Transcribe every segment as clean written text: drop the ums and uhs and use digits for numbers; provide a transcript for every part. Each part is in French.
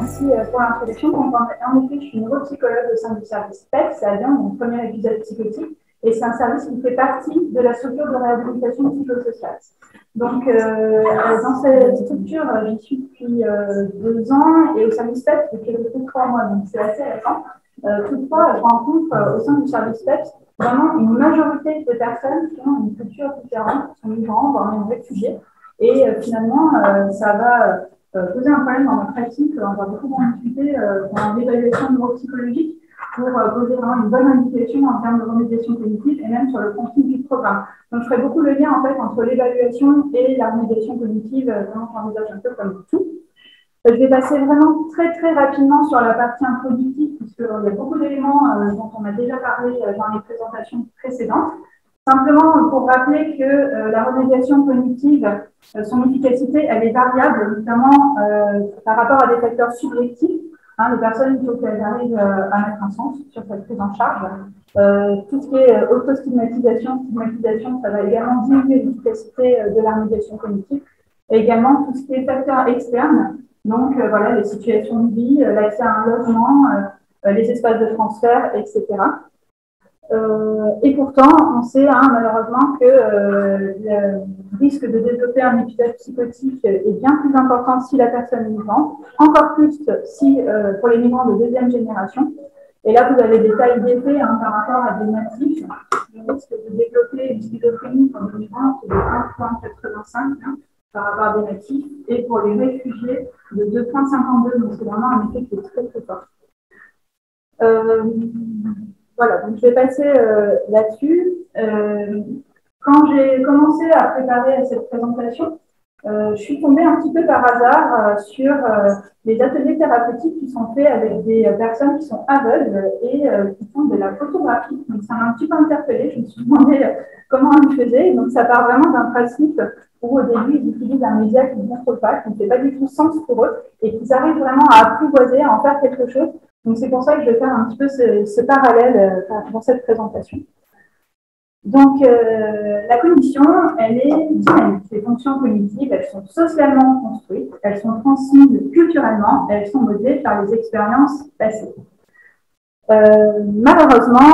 merci pour l'introduction. En effet, je suis neuropsychologue au sein du service PEC, c'est à Lyon, mon premier épisode psychotique, et c'est un service qui fait partie de la structure de réhabilitation psychosociale. Donc, dans cette structure, j'y suis depuis 2 ans, et au service PEC depuis depuis 3 mois, donc c'est assez récent. Toutefois, je rencontre au sein du service PEC vraiment une majorité de personnes qui ont une culture différente, qui sont migrants, voire même réfugiés, et finalement, ça va poser un problème dans ma pratique. On va beaucoup en discuter dans l'évaluation neuropsychologique pour poser vraiment une bonne indication en termes de remédiation cognitive et même sur le contenu du programme. Donc, je ferai beaucoup le lien en fait entre l'évaluation et la remédiation cognitive, vraiment j'envisage un peu comme tout. Je vais passer vraiment très rapidement sur la partie introductive, puisqu'il y a beaucoup d'éléments dont on a déjà parlé dans les présentations précédentes. Simplement pour rappeler que la remédiation cognitive, son efficacité, elle est variable, notamment par rapport à des facteurs subjectifs. Les personnes, il faut qu'elles arrivent à mettre un sens sur cette prise en charge. Tout ce qui est autostigmatisation, stigmatisation, ça va également diminuer l'efficacité de la remédiation cognitive. Et également tout ce qui est facteurs externes, donc voilà, les situations de vie, l'accès à un logement, les espaces de transfert, etc. Et pourtant, on sait malheureusement que le risque de développer un épisode psychotique est bien plus important si la personne est migrante, encore plus si pour les migrants de deuxième génération. Et là, vous avez des tailles d'effet par rapport à des natifs. Le risque de développer une schizophrénie pour les migrants, c'est de 1,85 par rapport à des natifs, et pour les réfugiés, de 2,52. Donc, c'est vraiment un effet qui est très fort. Voilà, donc je vais passer là-dessus. Quand j'ai commencé à préparer cette présentation, je suis tombée un petit peu par hasard sur les ateliers thérapeutiques qui sont faits avec des personnes qui sont aveugles et qui font de la photographie. Donc ça m'a un petit peu interpellée, je me suis demandé comment ils faisaient. Donc ça part vraiment d'un principe où au début ils utilisent un média qui ne montre pas, qui ne fait pas du tout sens pour eux et qu'ils arrivent vraiment à apprivoiser, à en faire quelque chose. Donc, c'est pour ça que je vais faire un petit peu ce parallèle dans cette présentation. Donc, la cognition, elle est dynamique. Les fonctions cognitives, elles sont socialement construites, elles sont transmises culturellement, elles sont modelées par les expériences passées. Malheureusement,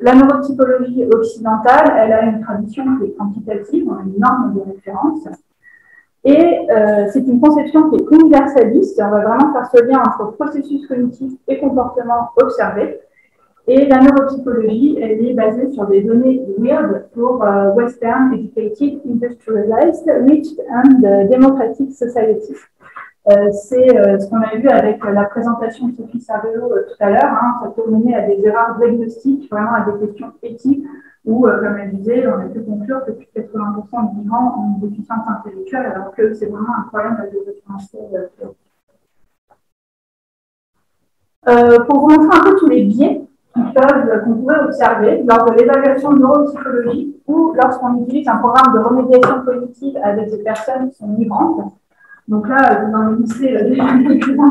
la neuropsychologie occidentale, elle a une tradition qui est quantitative, on a une norme de référence. Et c'est une conception qui est universaliste. On va vraiment faire ce lien entre processus cognitifs et comportements observés. Et la neuropsychologie, elle est basée sur des données WEIRD pour Western Educated, Industrialized, Rich and Democratic Society. C'est ce qu'on a vu avec la présentation de Sophie Cervello tout à l'heure. Ça peut mener à des erreurs diagnostiques, vraiment à des questions éthiques, où, comme elle disait, on a pu conclure que plus de 80% des migrants ont une déficience intellectuelle, alors que c'est vraiment un problème de différentiel. Pour vous montrer un peu tous les biais qu'on pourrait observer lors de l'évaluation neuropsychologique ou lorsqu'on utilise un programme de remédiation cognitive avec des personnes qui sont migrantes. Donc là, dans le lycée, on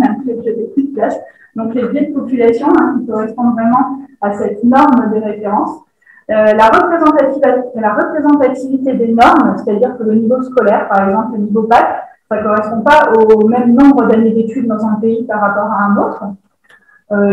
a des petites places. Donc les biais de population qui correspondent vraiment à cette norme de référence. La représentativité des normes, c'est-à-dire que le niveau scolaire, par exemple le niveau bac, ça ne correspond pas au même nombre d'années d'études dans un pays par rapport à un autre.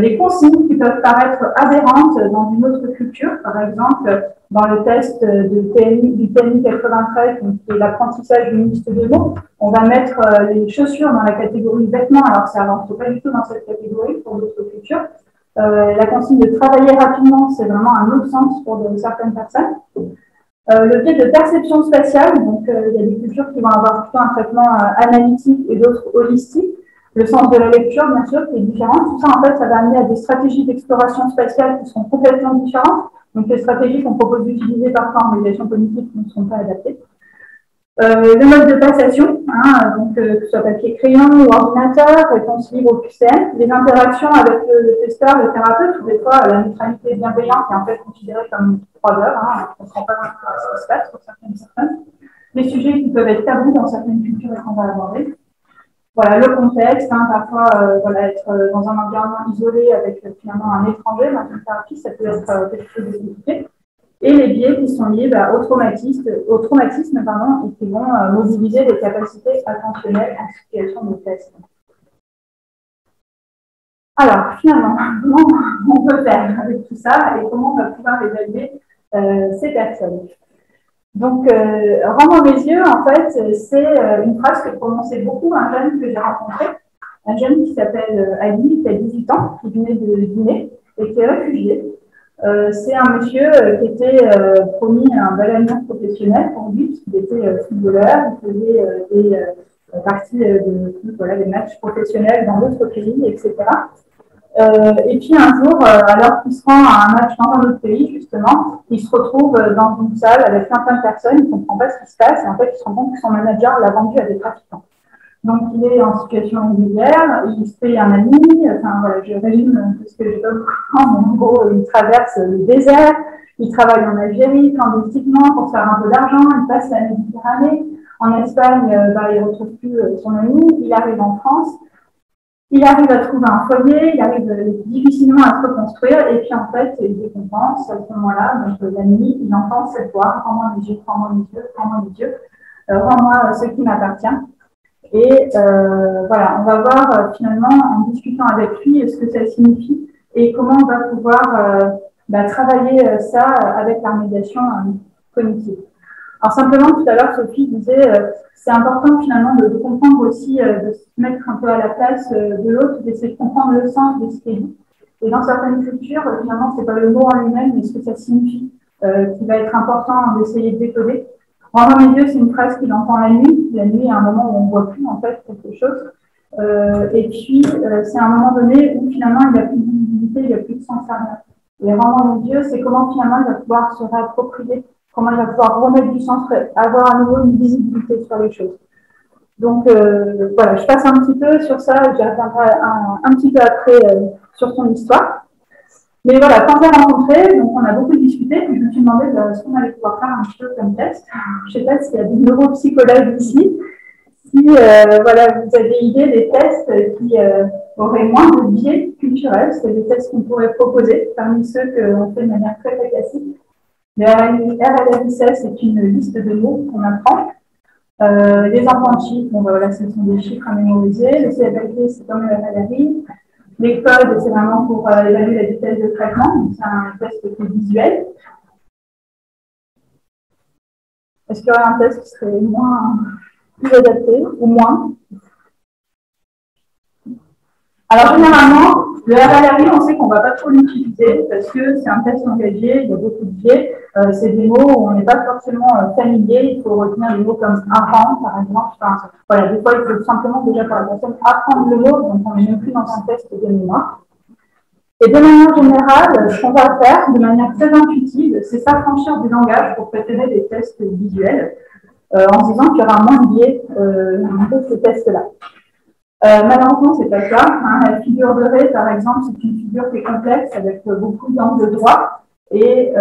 Les consignes qui peuvent paraître aberrantes dans une autre culture, par exemple dans le test du TNI 93, qui est l'apprentissage d'une liste de mots, on va mettre les chaussures dans la catégorie vêtements, alors que ça n'avance pas du tout dans cette catégorie pour d'autres cultures. La consigne de travailler rapidement, c'est vraiment un autre sens pour certaines personnes. Le biais de perception spatiale, donc il y a des cultures qui vont avoir plutôt un traitement analytique et d'autres holistique. Le sens de la lecture, bien sûr, qui est différent. Tout ça, en fait, ça va amener à des stratégies d'exploration spatiale qui sont complètement différentes. Donc, les stratégies qu'on propose d'utiliser parfois en médiation cognitive ne sont pas adaptées. Le mode de passation, donc que ce soit papier crayon ou ordinateur, réponse libre au QCM, les interactions avec le testeur, le thérapeute, ou des fois la neutralité bienveillante est en fait considérée comme 3 heures, on ne comprend pas vraiment ce qui se passe pour certaines personnes. Les sujets qui peuvent être tabous dans certaines cultures et qu'on va aborder. Voilà, le contexte, parfois être dans un environnement isolé avec finalement un étranger dans une thérapie, ça peut être quelque chose de compliqué. et les biais qui sont liés au traumatisme et qui vont mobiliser les capacités attentionnelles en situation de test. Alors, finalement, comment on peut faire avec tout ça et comment on va pouvoir évaluer ces personnes? Donc, rends-moi mes yeux, en fait, c'est une phrase que prononçait beaucoup un jeune que j'ai rencontré, un jeune qui s'appelle Ali, qui a 18 ans, qui venait de Guinée et qui est réfugié. C'est un monsieur qui était promis un bel avenir professionnel pour lui, puisqu'il était footballeur, il faisait des parties des matchs professionnels dans d'autres pays, etc. Et puis un jour, alors qu'il se rend à un match dans un autre pays, justement, il se retrouve dans une salle avec plein de personnes, il ne comprend pas ce qui se passe, et en fait, il se rend compte que son manager l'a vendu à des trafiquants. Donc, il est en situation régulière, il se fait un ami, enfin voilà, je résume ce que je dois comprendre, mais en gros, il traverse le désert, il travaille en Algérie clandestinement pour faire un peu d'argent, il passe la Méditerranée, en Espagne, il ne retrouve plus son ami, il arrive en France, il arrive à trouver un foyer, il arrive difficilement à se reconstruire, et puis en fait, il décompense à ce moment-là, donc la nuit, il entend cette voix, rends-moi les yeux, rends-moi les yeux, rends-moi les yeux, rends-moi ce qui m'appartient. Et voilà, on va voir finalement, en discutant avec lui, ce que ça signifie et comment on va pouvoir travailler ça avec la médiation cognitive. Alors simplement, tout à l'heure, Sophie disait, c'est important finalement de comprendre aussi, de se mettre un peu à la place de l'autre, d'essayer de comprendre le sens de ce qui est dit. Et dans certaines cultures, finalement, c'est pas le mot en lui-même, mais ce que ça signifie, qui va être important d'essayer de décoder. Rends-moi mes yeux, c'est une phrase qu'il entend la nuit. La nuit, à un moment où on ne voit plus en fait quelque chose. Et puis, c'est à un moment donné où finalement, il n'y a plus de visibilité, il n'y a plus de sensoriel. Et rends-moi mes yeux, c'est comment finalement il va pouvoir se réapproprier, comment il va pouvoir remettre du sens, avoir à nouveau une visibilité sur les choses. Donc, voilà, je passe un petit peu sur ça, j'y reviendrai un petit peu après sur son histoire. Mais voilà, quand j'ai rencontré, donc on a beaucoup discuté, puis je me suis demandé ce qu'on allait pouvoir faire un petit peu comme test. Je ne sais pas s'il y a des neuropsychologues ici. Si voilà, vous avez idée des tests qui auraient moins de biais culturels, c'est des tests qu'on pourrait proposer parmi ceux qu'on fait de manière très classique. Le RLRIC, c'est une liste de mots qu'on apprend. Les enfants de chiffres, bon, voilà, ce sont des chiffres à mémoriser. Le CFLT, c'est comme le RLRI. Les codes, c'est vraiment pour évaluer la vitesse de traitement. C'est un test qui est visuel. Est-ce qu'il y aurait un test qui serait plus adapté ou moins? Alors, généralement, le RLRI, on sait qu'on ne va pas trop l'utiliser parce que c'est un test engagé, il y a beaucoup de biais. C'est des mots où on n'est pas forcément familier. Il faut retenir des mots comme apprendre, par exemple. Enfin, voilà, des fois, il faut simplement déjà pour la personne apprendre le mot, donc on n'est même plus dans un test de mémoire. Et de manière générale, ce qu'on va faire de manière très intuitive, c'est s'affranchir du langage pour préférer des tests visuels, en se disant qu'il y aura moins de biais de ces tests-là. Malheureusement, c'est pas le cas. Hein. La figure de Ré, par exemple, c'est une figure qui est complexe avec beaucoup d'angles droits et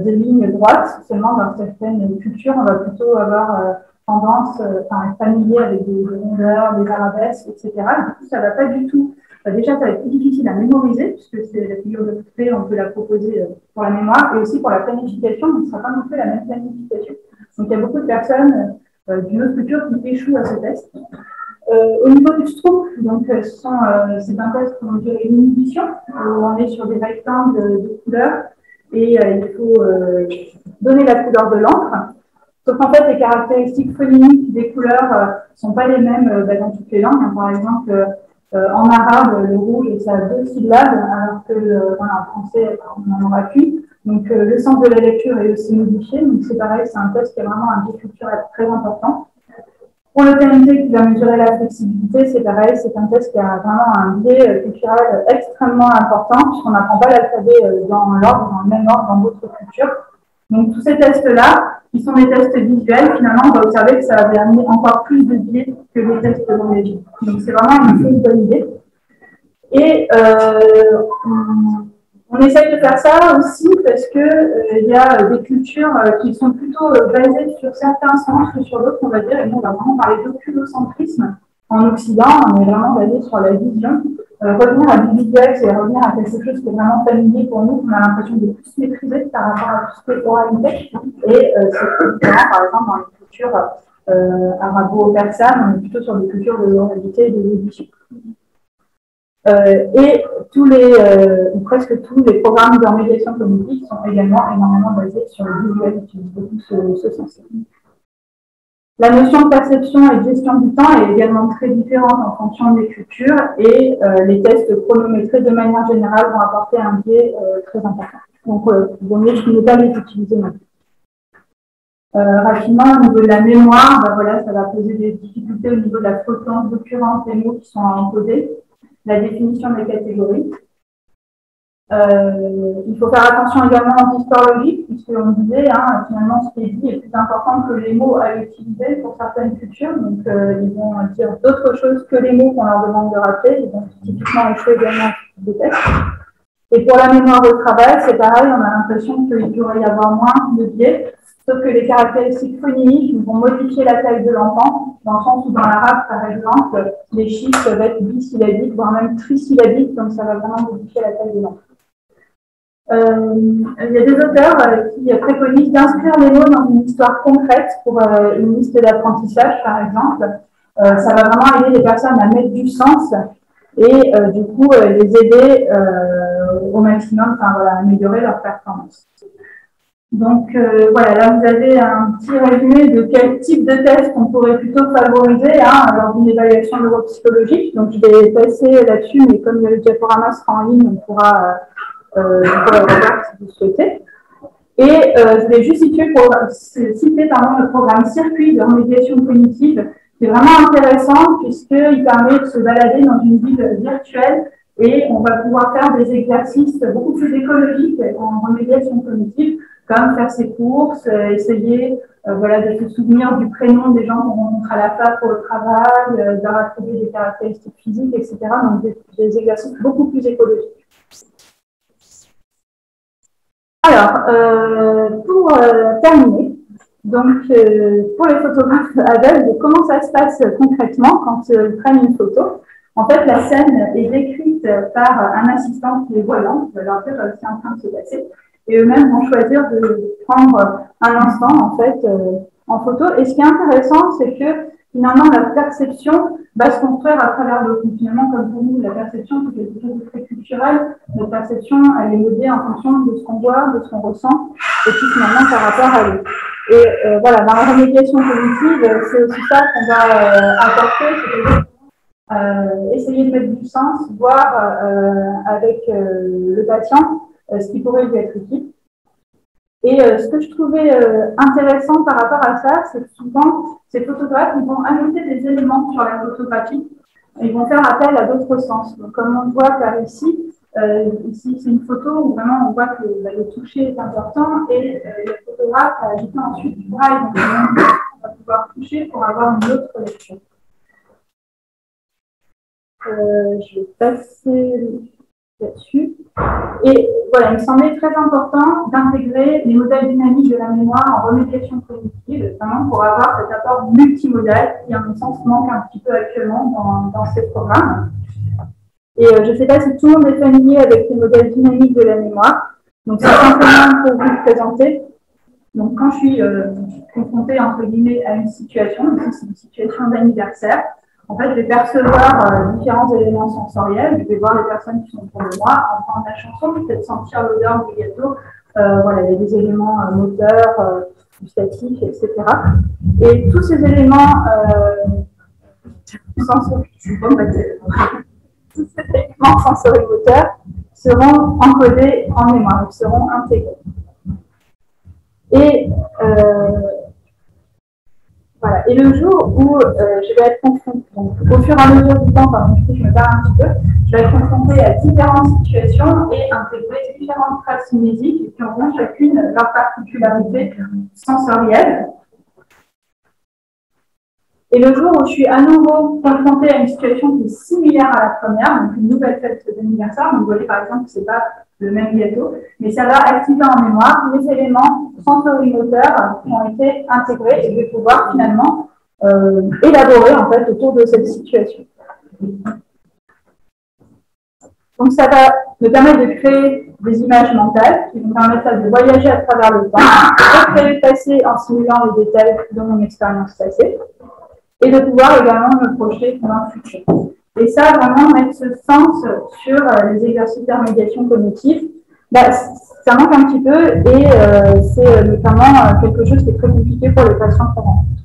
des lignes droites. Seulement, dans certaines cultures, on va plutôt avoir tendance à être familier avec des rondeurs, des arabesques, etc. Et du coup, ça ne va pas du tout. Déjà, ça va être plus difficile à mémoriser, puisque c'est la figure de Ré, on peut la proposer pour la mémoire et aussi pour la planification, mais ce ne sera pas non plus la même planification. Donc, il y a beaucoup de personnes d'une autre culture qui échouent à ce test. Au niveau du Stroop, donc c'est un test qu'on dirait une inhibition, où on est sur des rectangles de couleurs et il faut donner la couleur de l'encre. Sauf qu'en fait, les caractéristiques phonémiques des couleurs ne sont pas les mêmes dans toutes les langues. Par exemple, en arabe, le rouge, ça a 2 syllabes, alors que voilà, en français, on n'en aura qu'une. Donc, le sens de la lecture est aussi modifié. Donc, c'est pareil, c'est un test qui a vraiment un biais culturel très important. Pour le TNT qui va mesurer la flexibilité, c'est pareil, c'est un test qui a vraiment un biais culturel extrêmement important, puisqu'on n'apprend pas l'alphabet dans le même ordre dans d'autres cultures. Donc, tous ces tests-là, qui sont des tests visuels, finalement, on va observer que ça va amener encore plus de biais que les tests langagiers. Donc, c'est vraiment une bonne idée. Et on essaye de faire ça aussi parce que y a des cultures qui sont plutôt basées sur certains sens que sur d'autres, on va dire. Et nous, on va vraiment parler d'oculocentrisme. En Occident, on est vraiment basé sur la vision. revenir à du visuel, c'est revenir à quelque chose qui est vraiment familier pour nous, qu'on a l'impression de plus maîtriser par rapport à tout ce qui est oralité. Et c'est différent, par exemple, dans les cultures arabo-persanes, on est plutôt sur des cultures de l'oralité et de l'édition. Et ou presque tous les programmes de médiation cognitive sont également énormément basés sur le visuel, qui utilise beaucoup ce sens. La notion de perception et de gestion du temps est également très différente en fonction des cultures et les tests chronométrés de manière générale vont apporter un biais très important. Donc, il vaut mieux ne pas les utiliser maintenant. Rapidement, au niveau de la mémoire, voilà, ça va poser des difficultés au niveau de la fréquence d'occurrence des mots qui sont encodés, la définition des catégories. Il faut faire attention également aux histoires logiques, puisqu'on disait, finalement, ce qui est dit est plus important que les mots à utiliser pour certaines cultures. Donc, ils vont dire d'autres choses que les mots qu'on leur demande de rappeler. Ils vont typiquement échouer également des tests. Et pour la mémoire de travail, c'est pareil, on a l'impression qu'il pourrait y avoir moins de biais, sauf que les caractéristiques phoniques vont modifier la taille de l'enfant, dans le sens où dans l'arabe, par exemple, les chiffres peuvent être bisyllabiques, voire même trisyllabiques, donc ça va vraiment modifier la taille de l'enfant. Il y a des auteurs qui préconisent d'inscrire les mots dans une histoire concrète pour une liste d'apprentissage, par exemple. Ça va vraiment aider les personnes à mettre du sens et du coup les aider au maximum, à améliorer leur performance. Donc voilà, là vous avez un petit résumé de quel type de test on pourrait plutôt favoriser lors d'une évaluation neuropsychologique. Donc je vais passer là-dessus, mais comme le diaporama sera en ligne, on pourra regarder si vous souhaitez. Et je vais juste citer le programme Circuit de remédiation cognitive, qui est vraiment intéressant puisqu'il permet de se balader dans une ville virtuelle et on va pouvoir faire des exercices beaucoup plus écologiques en remédiation cognitive, comme faire ses courses, essayer de se souvenir du prénom des gens qu'on rencontre à la fac ou au travail, de rattraper des caractéristiques physiques, etc. Donc des exercices beaucoup plus écologiques. Alors, pour terminer, donc pour les photographes aveugles, comment ça se passe concrètement quand ils prennent une photo? En fait, la scène est décrite par un assistant qui est voyant, qui va leur dire ce qui est en train de se passer, et eux-mêmes vont choisir de prendre un instant en fait en photo. Et ce qui est intéressant, c'est que finalement la perception va se construire à travers le finalement, comme pour nous, la perception c'est quelque chose de très culturel. Notre perception, elle est modée en fonction de ce qu'on voit, de ce qu'on ressent, et puis finalement par rapport à l'autre. Et voilà, dans la remédiation cognitive, c'est aussi ça qu'on va apporter, c'est essayer de mettre du sens, voir avec le patient ce qui pourrait lui être utile. Et ce que je trouvais intéressant par rapport à ça, c'est que souvent, ces photographes ils vont ajouter des éléments sur la photographie. Ils vont faire appel à d'autres sens. Donc, comme on le voit par ici, ici c'est une photo où vraiment on voit que le toucher est important et le photographe a ajouté ensuite du braille. Donc, on va pouvoir toucher pour avoir une autre lecture. Je vais passer là-dessus. Et voilà, il me semblait très important d'intégrer les modèles dynamiques de la mémoire en remédiation cognitive, notamment pour avoir cet apport multimodal qui, en mon sens, manque un petit peu actuellement dans ces programmes. Et je ne sais pas si tout le monde est familier avec les modèles dynamiques de la mémoire. Donc, c'est simplement pour vous le présenter. Donc, quand je suis confrontée, entre guillemets, à une situation, ici c'est une situation d'anniversaire, en fait, je vais percevoir différents éléments sensoriels. Je vais voir les personnes qui sont autour de moi, entendre la chanson, peut-être sentir l'odeur du gâteau. Voilà, il y a des éléments moteurs, gustatifs, etc. Et tous ces éléments sensorimoteurs seront encodés en mémoire, ils seront intégrés. Et voilà. Et le jour où je vais être confrontée, donc au fur et à mesure du temps, pardon, je me barre un petit peu, je vais être confrontée à différentes situations et intégrer différentes traces cinésiques qui auront chacune leur particularité sensorielle. Et le jour où je suis à nouveau confrontée à une situation qui est similaire à la première, donc une nouvelle fête d'anniversaire, donc vous voyez par exemple que ce n'est pas le même gâteau, mais ça va activer en mémoire les éléments sensorimoteurs qui ont été intégrés et je vais pouvoir finalement élaborer en fait autour de cette situation. Donc, ça va me permettre de créer des images mentales qui vont permettre de voyager à travers le temps, de recréer le passé en simulant les détails de mon expérience passée, et de pouvoir également me projeter dans le futur. Et ça, vraiment, mettre ce sens sur les exercices de remédiation cognitive, bah, ça manque un petit peu et c'est notamment quelque chose qui est très compliqué pour les patients qu'on rencontre.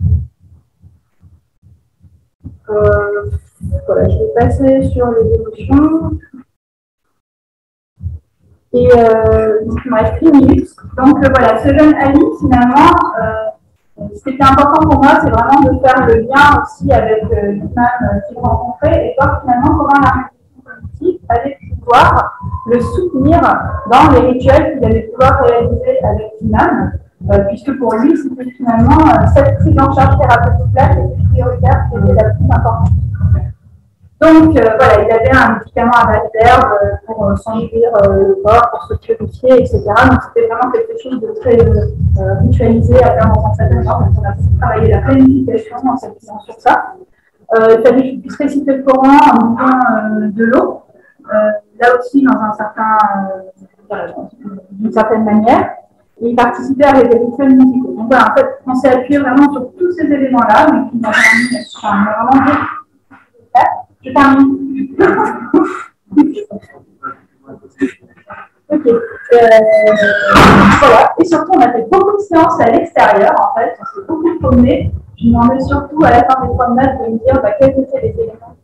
Voilà, je vais passer sur les émotions. Et donc, il me reste 1 minute. Donc voilà, ce jeune Ali, finalement, ce qui était important pour moi, c'est vraiment de faire le lien aussi avec l'imam qu'il rencontrait et voir finalement comment la réflexion cognitive allait pouvoir le soutenir dans les rituels qu'il allait pouvoir réaliser avec l'imam, puisque pour lui, c'était finalement cette prise en charge thérapeutique-là qui était prioritaire, qui était la plus importante. Donc voilà, il avait un médicament à base d'herbe pour s'enduire le corps, pour se purifier, etc. Donc c'était vraiment quelque chose de très ritualisé à faire dans un certain ordre. Donc on a travaillé la planification en s'appuyant sur ça. Il fallait qu'il puisse réciter le Coran en buvant de l'eau, là aussi dans un certain, d'une certaine manière. Et il participait à des rituels musicaux. Donc voilà, en fait, on s'est appuyé vraiment sur tous ces éléments-là, mais qui m'ont vraiment dit. Je termine. Ok. Voilà. Et surtout, on a fait beaucoup de séances à l'extérieur, en fait. On s'est beaucoup promené. Je demandais surtout à la fin des promenades de me dire quels étaient les éléments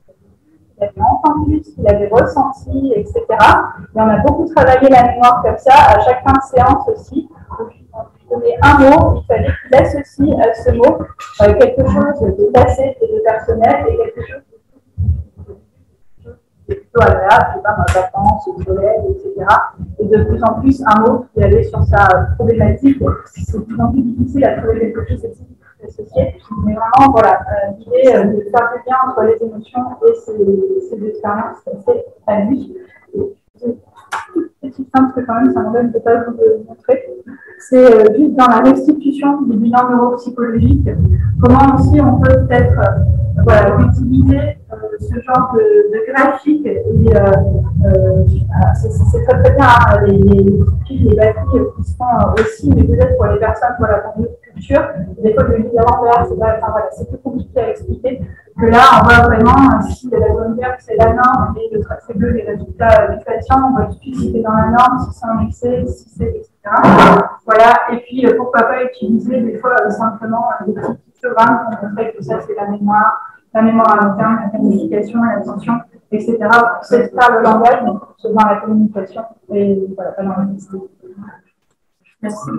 qu'il avait entendus, ce qu'il avait ressenti, etc. Et on a beaucoup travaillé la mémoire comme ça, à chaque fin de séance aussi. Donc, on lui donnait un mot, il fallait qu'il associe à ce mot quelque chose de passé et de personnel et quelque chose plutôt agréable, je sais pas, vacances, au soleil, etc. Et de plus en plus, un mot qui allait sur sa problématique. C'est de plus en plus difficile à trouver quelque chose associé. Mais vraiment, voilà, l'idée de faire le lien entre les émotions et ces expériences, c'est à lui. Petite simple, parce que quand même, ça m'embête de ne pas vous le montrer. C'est juste dans la restitution du bilan neuropsychologique, comment aussi on peut peut-être voilà, utiliser ce genre de graphique. Et c'est très très bien, hein, les batteries qui sont aussi, mais peut-être pour les personnes voilà, dans notre culture, des fois le lit à l'envers, c'est plus compliqué à expliquer. Que là, on voit vraiment si la zone verte c'est la norme et le tracé bleu les résultats du patient, on voit tout de suite si c'est dans la norme, si c'est en excès, si c'est etc. Voilà, et puis pourquoi pas utiliser des fois simplement des petits pictogrammes pour montrer que ça c'est la mémoire à long terme, la planification, l'attention, etc. pour s'extraire le langage, donc pour se voir la communication et voilà, pas dans la liste. Merci.